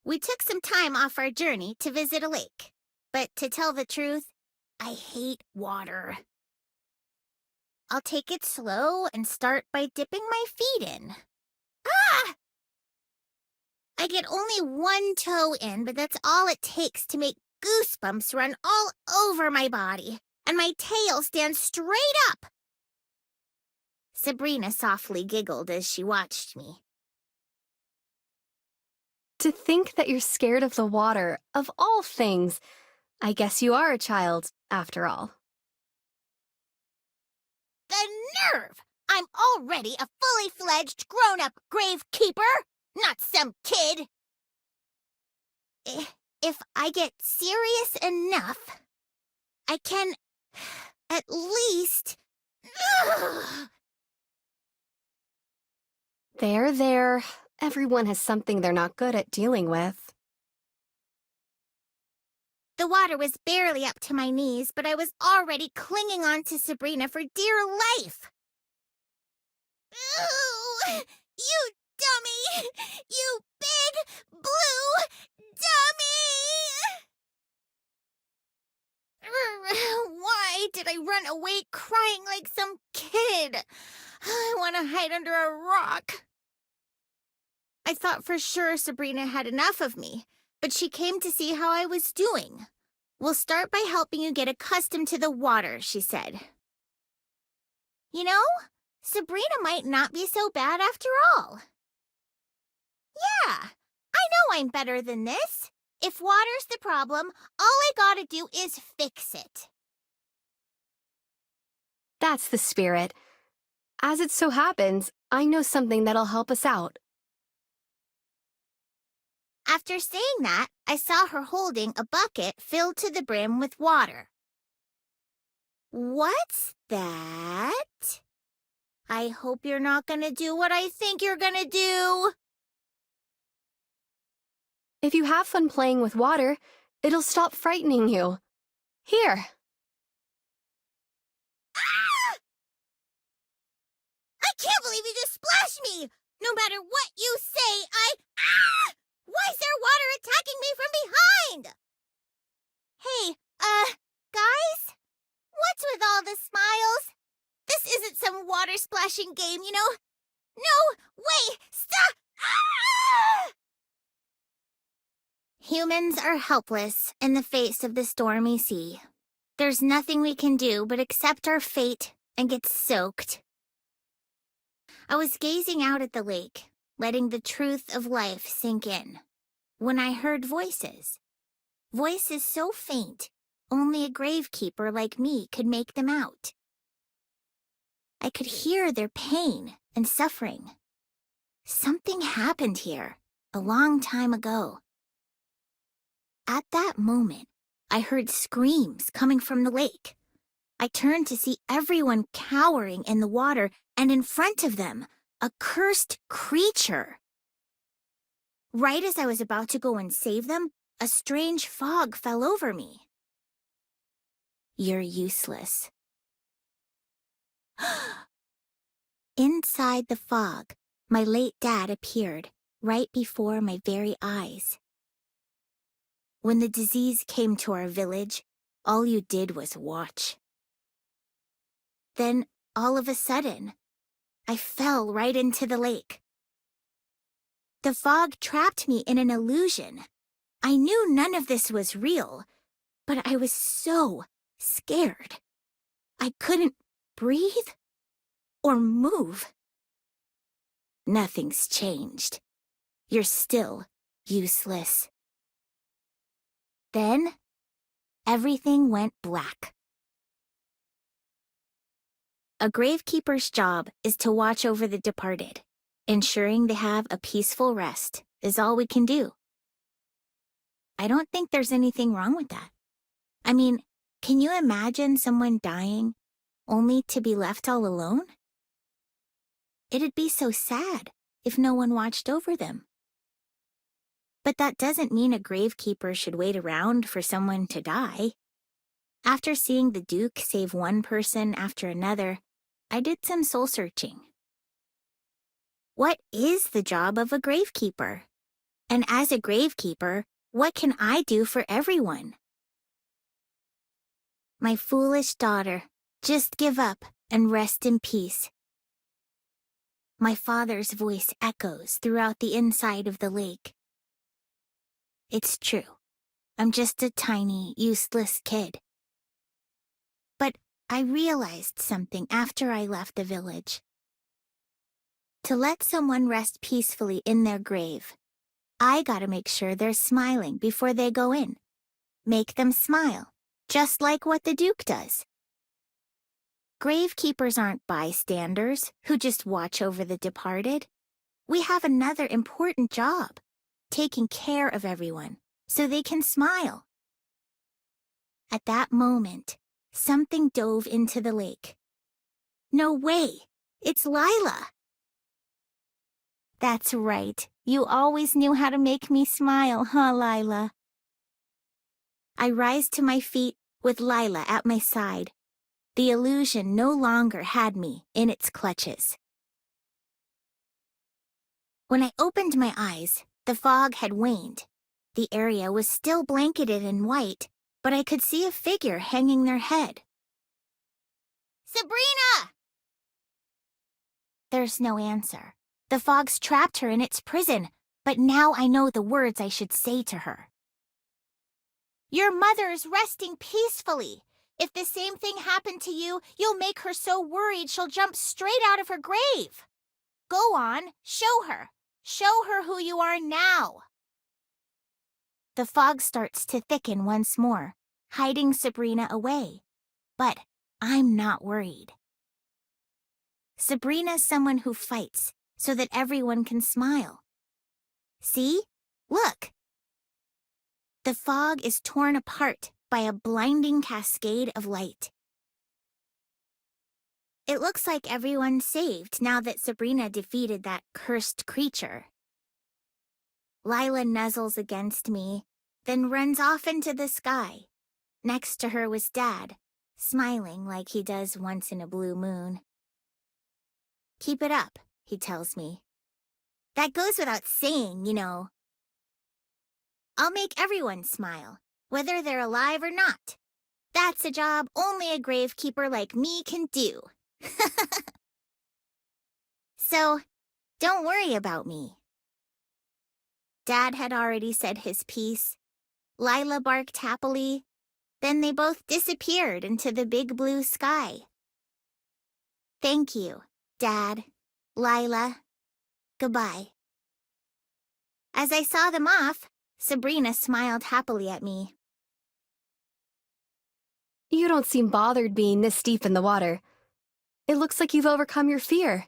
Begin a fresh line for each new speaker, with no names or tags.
We took some time off our journey to visit a lake. But to tell the truth, I hate water. I'll take it slow and start by dipping my feet in. Ah! I get only one toe in, but that's all it takes to make goosebumps run all over my body, and my tail stands straight up. Sabrina softly giggled as she watched me.
To think that you're scared of the water, of all things. I guess you are a child, after all.
The nerve! I'm already a fully fledged, grown-up gravekeeper, not some kid. If I get serious enough, I can at least...
There. Everyone has something they're not good at dealing with.
The water was barely up to my knees, but I was already clinging on to Sabrina for dear life. Ooh, you dummy! You big, blue dummy! Why did I run away crying like some kid? I want to hide under a rock. I thought for sure Sabrina had enough of me, but she came to see how I was doing. We'll start by helping you get accustomed to the water, she said. You know, Sabrina might not be so bad after all. Yeah, I know I'm better than this. If water's the problem, all I gotta do is fix it.
That's the spirit. As it so happens, I know something that'll help us out.
After saying that, I saw her holding a bucket filled to the brim with water. What's that? I hope you're not gonna do what I think you're gonna do.
If you have fun playing with water, it'll stop frightening you. Here.
Ah! I can't believe you just splashed me! No matter what you say, Ah! Why is there water attacking me from behind? Hey, guys? What's with all the smiles? This isn't some water splashing game, you know? No, wait, stop! Ah! Humans are helpless in the face of the stormy sea. There's nothing we can do but accept our fate and get soaked. I was gazing out at the lake, letting the truth of life sink in, when I heard voices. Voices so faint, only a gravekeeper like me could make them out. I could hear their pain and suffering. Something happened here a long time ago. At that moment, I heard screams coming from the lake. I turned to see everyone cowering in the water, and in front of them, a cursed creature. Right as I was about to go and save them, a strange fog fell over me. You're useless. Inside the fog, my late dad appeared, right before my very eyes. When the disease came to our village, all you did was watch. Then, all of a sudden, I fell right into the lake. The fog trapped me in an illusion. I knew none of this was real, but I was so scared. I couldn't breathe or move. Nothing's changed. You're still useless. Then, everything went black. A gravekeeper's job is to watch over the departed. Ensuring they have a peaceful rest is all we can do. I don't think there's anything wrong with that. I mean, can you imagine someone dying only to be left all alone? It'd be so sad if no one watched over them. But that doesn't mean a gravekeeper should wait around for someone to die. After seeing the Duke save one person after another, I did some soul-searching. What is the job of a gravekeeper? And as a gravekeeper, what can I do for everyone? My foolish daughter, just give up and rest in peace. My father's voice echoes throughout the inside of the lake. It's true. I'm just a tiny, useless kid. But I realized something after I left the village. To let someone rest peacefully in their grave, I gotta make sure they're smiling before they go in. Make them smile, just like what the Duke does. Gravekeepers aren't bystanders who just watch over the departed. We have another important job, taking care of everyone so they can smile. At that moment, something dove into the lake. No way! It's Lila! That's right. You always knew how to make me smile, huh, Lila? I rise to my feet with Lila at my side. The illusion no longer had me in its clutches. When I opened my eyes, the fog had waned. The area was still blanketed in white, but I could see a figure hanging their head. Sabrina! There's no answer. The fog's trapped her in its prison, but now I know the words I should say to her. Your mother is resting peacefully. If the same thing happened to you, you'll make her so worried she'll jump straight out of her grave. Go on, show her. Show her who you are now. The fog starts to thicken once more, hiding Sabrina away. But I'm not worried. Sabrina's someone who fights so that everyone can smile. See? Look. The fog is torn apart by a blinding cascade of light. It looks like everyone's saved now that Sabrina defeated that cursed creature. Lila nuzzles against me, then runs off into the sky. Next to her was Dad, smiling like he does once in a blue moon. Keep it up, he tells me. That goes without saying, you know. I'll make everyone smile, whether they're alive or not. That's a job only a gravekeeper like me can do. So, don't worry about me. Dad had already said his piece. Lila barked happily. Then they both disappeared into the big blue sky. Thank you, Dad, Lila. Goodbye. As I saw them off, Sabrina smiled happily at me.
You don't seem bothered being this deep in the water. It looks like you've overcome your fear.